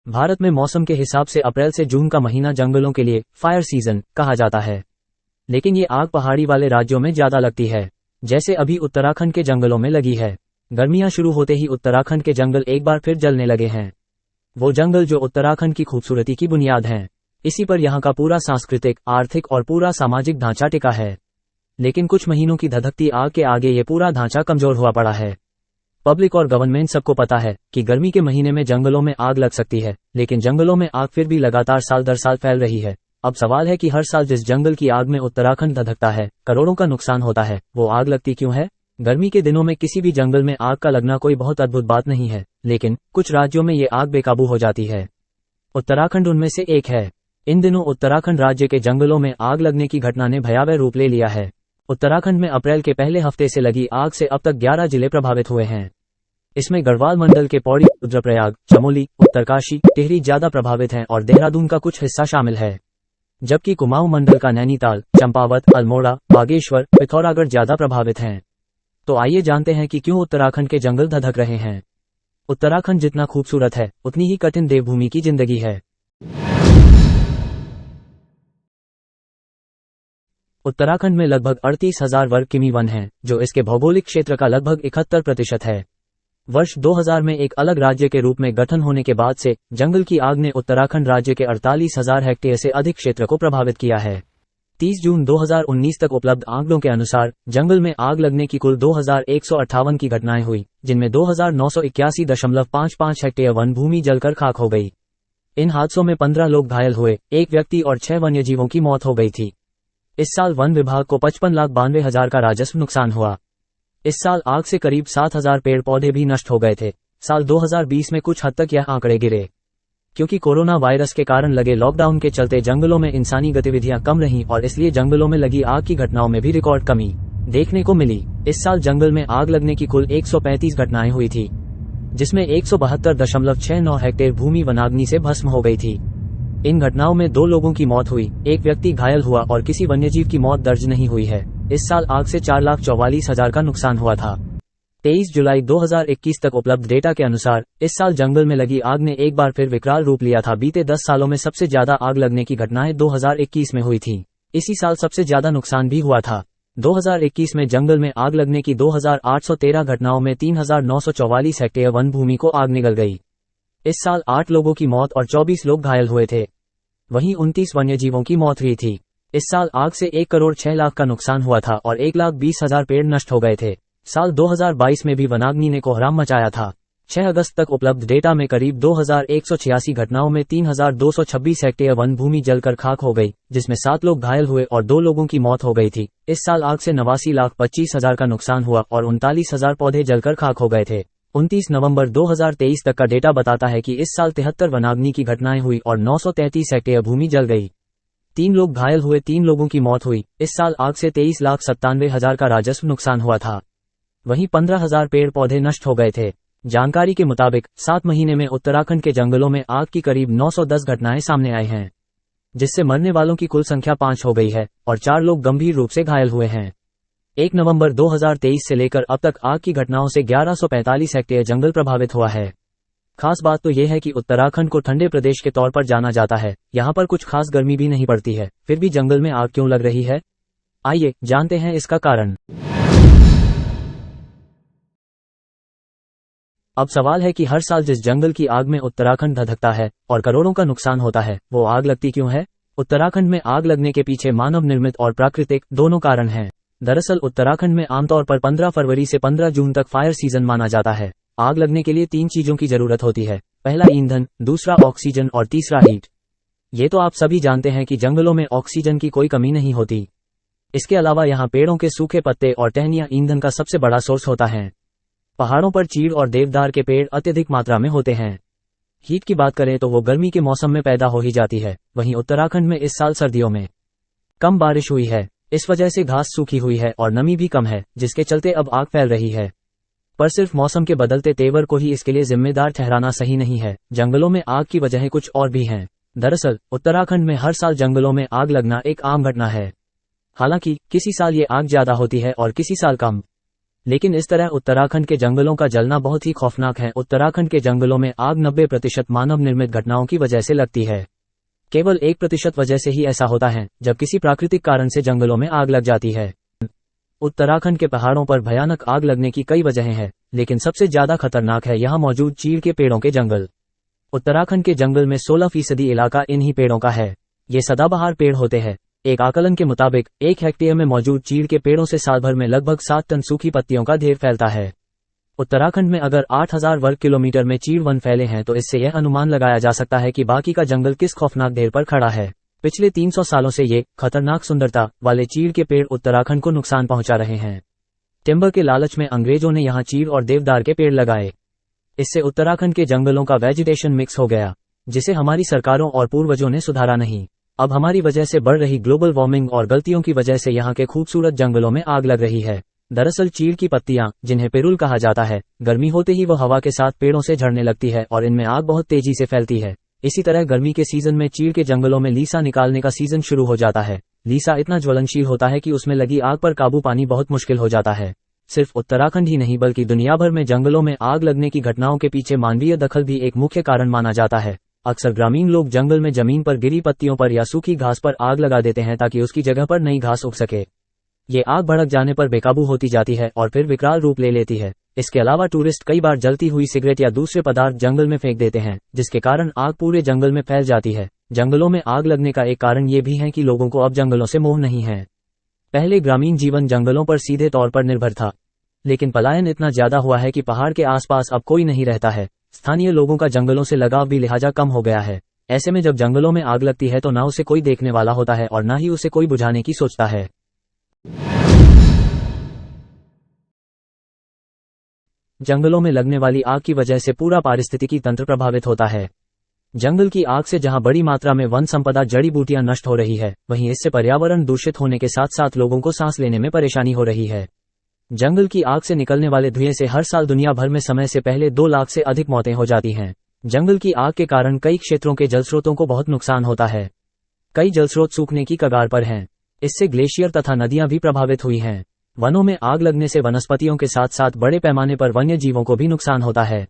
भारत में मौसम के हिसाब से अप्रैल से जून का महीना जंगलों के लिए फायर सीजन कहा जाता है। लेकिन ये आग पहाड़ी वाले राज्यों में ज्यादा लगती है, जैसे अभी उत्तराखंड के जंगलों में लगी है। गर्मियां शुरू होते ही उत्तराखंड के जंगल एक बार फिर जलने लगे हैं। वो जंगल जो उत्तराखंड की खूबसूरती की बुनियाद हैं। इसी पर यहाँ का पूरा सांस्कृतिक, आर्थिक और पूरा सामाजिक ढांचा टिका है। लेकिन कुछ महीनों की धधकती आग के आगे ये पूरा ढांचा कमजोर हुआ पड़ा है। पब्लिक और गवर्नमेंट सबको पता है कि गर्मी के महीने में जंगलों में आग लग सकती है, लेकिन जंगलों में आग फिर भी लगातार साल दर साल फैल रही है। अब सवाल है कि हर साल जिस जंगल की आग में उत्तराखंड धधकता है, करोड़ों का नुकसान होता है, वो आग लगती क्यों है? गर्मी के दिनों में किसी भी जंगल में आग का लगना कोई बहुत अद्भुत बात नहीं है, लेकिन कुछ राज्यों में ये आग बेकाबू हो जाती है। उत्तराखंड उनमें से एक है। इन दिनों उत्तराखंड राज्य के जंगलों में आग लगने की घटना ने भयावह रूप ले लिया है। उत्तराखंड में अप्रैल के पहले हफ्ते से लगी आग से अब तक 11 जिले प्रभावित हुए हैं। इसमें गढ़वाल मंडल के पौड़ी, रुद्रप्रयाग, चमोली, उत्तरकाशी, टिहरी ज्यादा प्रभावित हैं और देहरादून का कुछ हिस्सा शामिल है। जबकि कुमाऊं मंडल का नैनीताल, चंपावत, अल्मोड़ा, बागेश्वर, पिथौरागढ़ ज्यादा प्रभावित हैं। तो आइए जानते हैं कि क्यों उत्तराखंड के जंगल धधक रहे हैं। उत्तराखंड जितना खूबसूरत है, उतनी ही कठिन देवभूमि की जिंदगी है। उत्तराखंड में लगभग 38,000 वर्ग किमी वन हैं, जो इसके भौगोलिक क्षेत्र का लगभग 71% है। वर्ष 2000 में एक अलग राज्य के रूप में गठन होने के बाद से जंगल की आग ने उत्तराखंड राज्य के 48,000 हेक्टेयर से अधिक क्षेत्र को प्रभावित किया है। 30 जून 2019 तक उपलब्ध आंकड़ों के अनुसार जंगल में आग लगने की कुल 2158 की घटनाएं हुई, जिनमें 2981.55 हेक्टेयर वन भूमि जलकर खाक हो गई। इन हादसों में 15 लोग घायल हुए, एक व्यक्ति और 6 वन्यजीवों की मौत हो गई थी। इस साल वन विभाग को 55,92,000 का राजस्व नुकसान हुआ। इस साल आग से करीब 7,000 पेड़ पौधे भी नष्ट हो गए थे। साल 2020 में कुछ हद तक यह आंकड़े गिरे, क्योंकि कोरोना वायरस के कारण लगे लॉकडाउन के चलते जंगलों में इंसानी गतिविधियां कम रहीं और इसलिए जंगलों में लगी आग की घटनाओं में भी रिकॉर्ड कमी देखने को मिली। इस साल जंगल में आग लगने की कुल 135 घटनाएं हुई थी, जिसमें 172.69 हेक्टेयर भूमि वनाग्नि से भस्म हो गई थी। इन घटनाओं में 2 लोगों की मौत हुई, एक व्यक्ति घायल हुआ और किसी वन्यजीव की मौत दर्ज नहीं हुई है। इस साल आग से 4,44,000 का नुकसान हुआ था। 23 जुलाई 2021 तक उपलब्ध डेटा के अनुसार इस साल जंगल में लगी आग ने एक बार फिर विकराल रूप लिया था। बीते 10 सालों में सबसे ज्यादा आग लगने की घटनाएं 2021 में हुई थी। इसी साल सबसे ज्यादा नुकसान भी हुआ था। 2021 में जंगल में आग लगने की 2813 घटनाओं में 3,944 हेक्टेयर वन भूमि को आग निगल गई। इस साल 8 लोगों की मौत और 24 लोग घायल हुए थे। वहीं 29 वन्यजीवों की मौत हुई थी। इस साल आग से 1 करोड़ 6 लाख का नुकसान हुआ था और 1,20,000 पेड़ नष्ट हो गए थे। साल 2022 में भी वनाग्नि ने कोहराम मचाया था। 6 अगस्त तक उपलब्ध डेटा में करीब 2,186 घटनाओं में 3,226 हेक्टेयर वन भूमि जलकर खाक हो गई, जिसमें 7 लोग घायल हुए और 2 लोगों की मौत हो गई थी। इस साल आग से 89,25,000 का नुकसान हुआ और 39,000 पौधे जलकर खाक हो गए थे। 29 नवंबर 2023 तक का डेटा बताता है कि इस साल 73 वनाग्नि की घटनाएं हुई और 933 हेक्टेयर भूमि जल गई। 3 लोग घायल हुए, 3 लोगों की मौत हुई। इस साल आग से 23,97,000 का राजस्व नुकसान हुआ था। वहीं 15,000 पेड़ पौधे नष्ट हो गए थे। जानकारी के मुताबिक 7 महीने में उत्तराखंड के जंगलों में आग की करीब 910 घटनाएं सामने आई हैं, जिससे मरने वालों की कुल संख्या 5 हो गई है और 4 लोग गंभीर रूप से घायल हुए हैं। 1 नवंबर 2023 से लेकर अब तक आग की घटनाओं से 1145 हेक्टेयर जंगल प्रभावित हुआ है। खास बात तो यह है कि उत्तराखंड को ठंडे प्रदेश के तौर पर जाना जाता है। यहाँ पर कुछ खास गर्मी भी नहीं पड़ती है, फिर भी जंगल में आग क्यों लग रही है? आइए जानते हैं इसका कारण। अब सवाल है कि हर साल जिस जंगल की आग में उत्तराखंड धधकता है और करोड़ों का नुकसान होता है, वो आग लगती क्यों है? उत्तराखंड में आग लगने के पीछे मानव निर्मित और प्राकृतिक दोनों कारण हैं। दरअसल उत्तराखंड में आमतौर पर 15 फरवरी से 15 जून तक फायर सीजन माना जाता है। आग लगने के लिए 3 चीजों की जरूरत होती है। पहला ईंधन, दूसरा ऑक्सीजन और तीसरा हीट। ये तो आप सभी जानते हैं कि जंगलों में ऑक्सीजन की कोई कमी नहीं होती। इसके अलावा यहाँ पेड़ों के सूखे पत्ते और टहनियाँ ईंधन का सबसे बड़ा सोर्स होता है। पहाड़ों पर चीड़ और देवदार के पेड़ अत्यधिक मात्रा में होते हैं। हीट की बात करें तो वो गर्मी के मौसम में पैदा हो ही जाती है। वहीं उत्तराखंड में इस साल सर्दियों में कम बारिश हुई है, इस वजह से घास सूखी हुई है और नमी भी कम है, जिसके चलते अब आग फैल रही है। पर सिर्फ मौसम के बदलते तेवर को ही इसके लिए जिम्मेदार ठहराना सही नहीं है। जंगलों में आग की वजहें कुछ और भी हैं। दरअसल उत्तराखंड में हर साल जंगलों में आग लगना एक आम घटना है। हालांकि किसी साल ये आग ज्यादा होती है और किसी साल कम। लेकिन इस तरह उत्तराखंड के जंगलों का जलना बहुत ही खौफनाक है। उत्तराखंड के जंगलों में आग 90% मानव निर्मित घटनाओं की वजह से लगती है। केवल 1% वजह से ही ऐसा होता है जब किसी प्राकृतिक कारण से जंगलों में आग लग जाती है। उत्तराखंड के पहाड़ों पर भयानक आग लगने की कई वजहें हैं, लेकिन सबसे ज्यादा खतरनाक है यहाँ मौजूद चीड़ के पेड़ों के जंगल। उत्तराखंड के जंगल में 16% इलाका इन्हीं पेड़ों का है। ये सदाबहार पेड़ होते हैं। एक आकलन के मुताबिक 1 हेक्टेयर में मौजूद चीड़ के पेड़ों से साल भर में लगभग 7 टन सूखी पत्तियों का ढेर फैलता है। उत्तराखंड में अगर 8000 वर्ग किलोमीटर में चीड़ वन फैले हैं तो इससे यह अनुमान लगाया जा सकता है कि बाकी का जंगल किस खौफनाक ढेर पर खड़ा है। पिछले 300 सालों से ये खतरनाक सुंदरता वाले चीड़ के पेड़ उत्तराखंड को नुकसान पहुंचा रहे हैं। टिम्बर के लालच में अंग्रेजों ने यहाँ चीड़ और देवदार के पेड़ लगाए। इससे उत्तराखंड के जंगलों का वेजिटेशन मिक्स हो गया, जिसे हमारी सरकारों और पूर्वजों ने सुधारा नहीं। अब हमारी वजह से बढ़ रही ग्लोबल वार्मिंग और गलतियों की वजह से यहाँ के खूबसूरत जंगलों में आग लग रही है। दरअसल चीड़ की पत्तियां, जिन्हें पिरुल कहा जाता है, गर्मी होते ही वह हवा के साथ पेड़ों से झड़ने लगती है और इनमें आग बहुत तेजी से फैलती है। इसी तरह गर्मी के सीजन में चीड़ के जंगलों में लीसा निकालने का सीजन शुरू हो जाता है। लीसा इतना ज्वलनशील होता है कि उसमें लगी आग पर काबू पानी बहुत मुश्किल हो जाता है। सिर्फ उत्तराखंड ही नहीं बल्कि दुनिया भर में जंगलों में आग लगने की घटनाओं के पीछे मानवीय दखल भी एक मुख्य कारण माना जाता है। अक्सर ग्रामीण लोग जंगल में जमीन पर गिरी पत्तियों पर या सूखी घास पर आग लगा देते हैं ताकि उसकी जगह पर नई घास उग सके। ये आग भड़क जाने पर बेकाबू होती जाती है और फिर विकराल रूप ले लेती है। इसके अलावा टूरिस्ट कई बार जलती हुई सिगरेट या दूसरे पदार्थ जंगल में फेंक देते हैं, जिसके कारण आग पूरे जंगल में फैल जाती है। जंगलों में आग लगने का एक कारण ये भी है कि लोगों को अब जंगलों से मोह नहीं है। पहले ग्रामीण जीवन जंगलों पर सीधे तौर पर निर्भर था, लेकिन पलायन इतना ज्यादा हुआ है कि पहाड़ के आसपास अब कोई नहीं रहता है। स्थानीय लोगों का जंगलों से लगाव भी लिहाजा कम हो गया है। ऐसे में जब जंगलों में आग लगती है तो ना उसे कोई देखने वाला होता है और ना ही उसे कोई बुझाने की सोचता है। जंगलों में लगने वाली आग की वजह से पूरा पारिस्थितिकी तंत्र प्रभावित होता है। जंगल की आग से जहां बड़ी मात्रा में वन संपदा जड़ी बूटियां नष्ट हो रही है, वहीं इससे पर्यावरण दूषित होने के साथ साथ लोगों को सांस लेने में परेशानी हो रही है। जंगल की आग से निकलने वाले धुएं से हर साल दुनिया भर में समय से पहले 2 लाख से अधिक मौतें हो जाती हैं। जंगल की आग के कारण कई क्षेत्रों के जलस्रोतों को बहुत नुकसान होता है। कई जलस्रोत सूखने की कगार पर हैं। इससे ग्लेशियर तथा नदियां भी प्रभावित हुई हैं। वनों में आग लगने से वनस्पतियों के साथ साथ बड़े पैमाने पर वन्य जीवों को भी नुकसान होता है।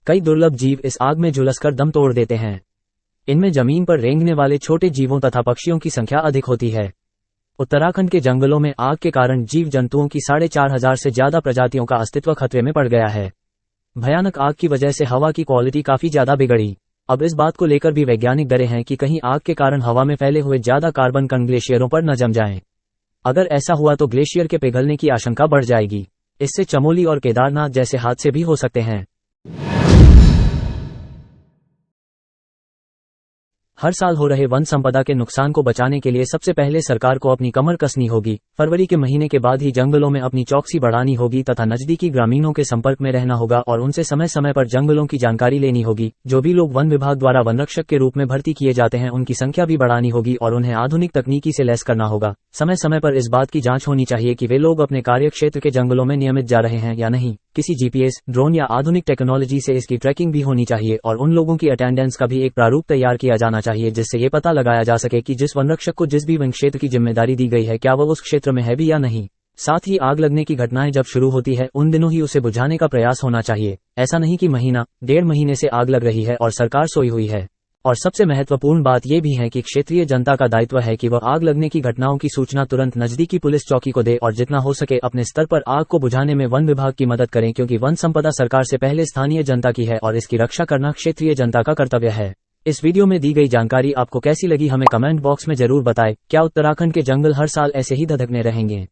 कई दुर्लभ जीव इस आग में झुलसकर दम तोड़ देते हैं। इनमें जमीन पर रेंगने वाले छोटे जीवों तथा पक्षियों की संख्या अधिक होती है। उत्तराखंड के जंगलों में आग के कारण जीव जंतुओं की 4500 से ज्यादा प्रजातियों का अस्तित्व खतरे में पड़ गया है। भयानक आग की वजह से हवा की क्वालिटी काफी ज्यादा बिगड़ी। अब इस बात को लेकर भी वैज्ञानिक डरे हैं कि कहीं आग के कारण हवा में फैले हुए ज्यादा कार्बन कण ग्लेशियरों पर न जम जाएं। अगर ऐसा हुआ तो ग्लेशियर के पिघलने की आशंका बढ़ जाएगी। इससे चमोली और केदारनाथ जैसे हादसे भी हो सकते हैं। हर साल हो रहे वन संपदा के नुकसान को बचाने के लिए सबसे पहले सरकार को अपनी कमर कसनी होगी। फरवरी के महीने के बाद ही जंगलों में अपनी चौकसी बढ़ानी होगी तथा नजदीकी ग्रामीणों के संपर्क में रहना होगा और उनसे समय समय पर जंगलों की जानकारी लेनी होगी। जो भी लोग वन विभाग द्वारा वनरक्षक के रूप में भर्ती किए जाते हैं उनकी संख्या भी बढ़ानी होगी और उन्हें आधुनिक तकनीकी से लैस करना होगा। समय समय पर इस बात की जांच होनी चाहिए कि वे लोग अपने कार्य क्षेत्र के जंगलों में नियमित जा रहे हैं या नहीं। किसी जीपीएस, ड्रोन या आधुनिक टेक्नोलॉजी से इसकी ट्रैकिंग भी होनी चाहिए और उन लोगों की अटेंडेंस का भी एक प्रारूप तैयार किया जाना चाहिए, जिससे ये पता लगाया जा सके कि जिस वनरक्षक को जिस भी वन क्षेत्र की जिम्मेदारी दी गई है क्या वह उस क्षेत्र में है भी या नहीं। साथ ही आग लगने की घटनाएं जब शुरू होती है उन दिनों ही उसे बुझाने का प्रयास होना चाहिए। ऐसा नहीं कि महीना 1.5 महीने से आग लग रही है और सरकार सोई हुई है। और सबसे महत्वपूर्ण बात यह भी है कि क्षेत्रीय जनता का दायित्व है कि वह आग लगने की घटनाओं की सूचना तुरंत नजदीकी पुलिस चौकी को दे और जितना हो सके अपने स्तर पर आग को बुझाने में वन विभाग की मदद करें, क्योंकि वन संपदा सरकार से पहले स्थानीय जनता की है और इसकी रक्षा करना क्षेत्रीय जनता का कर्तव्य है। इस वीडियो में दी गई जानकारी आपको कैसी लगी हमें कमेंट बॉक्स में जरूर बताएं। क्या उत्तराखंड के जंगल हर साल ऐसे ही धधकने रहेंगे?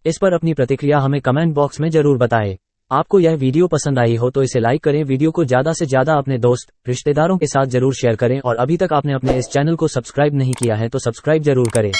इस पर अपनी प्रतिक्रिया हमें कमेंट बॉक्स में जरूर बताएं। आपको यह वीडियो पसंद आई हो तो इसे लाइक करें, वीडियो को ज्यादा से ज्यादा अपने दोस्त रिश्तेदारों के साथ जरूर शेयर करें और अभी तक आपने अपने इस चैनल को सब्सक्राइब नहीं किया है तो सब्सक्राइब जरूर करें।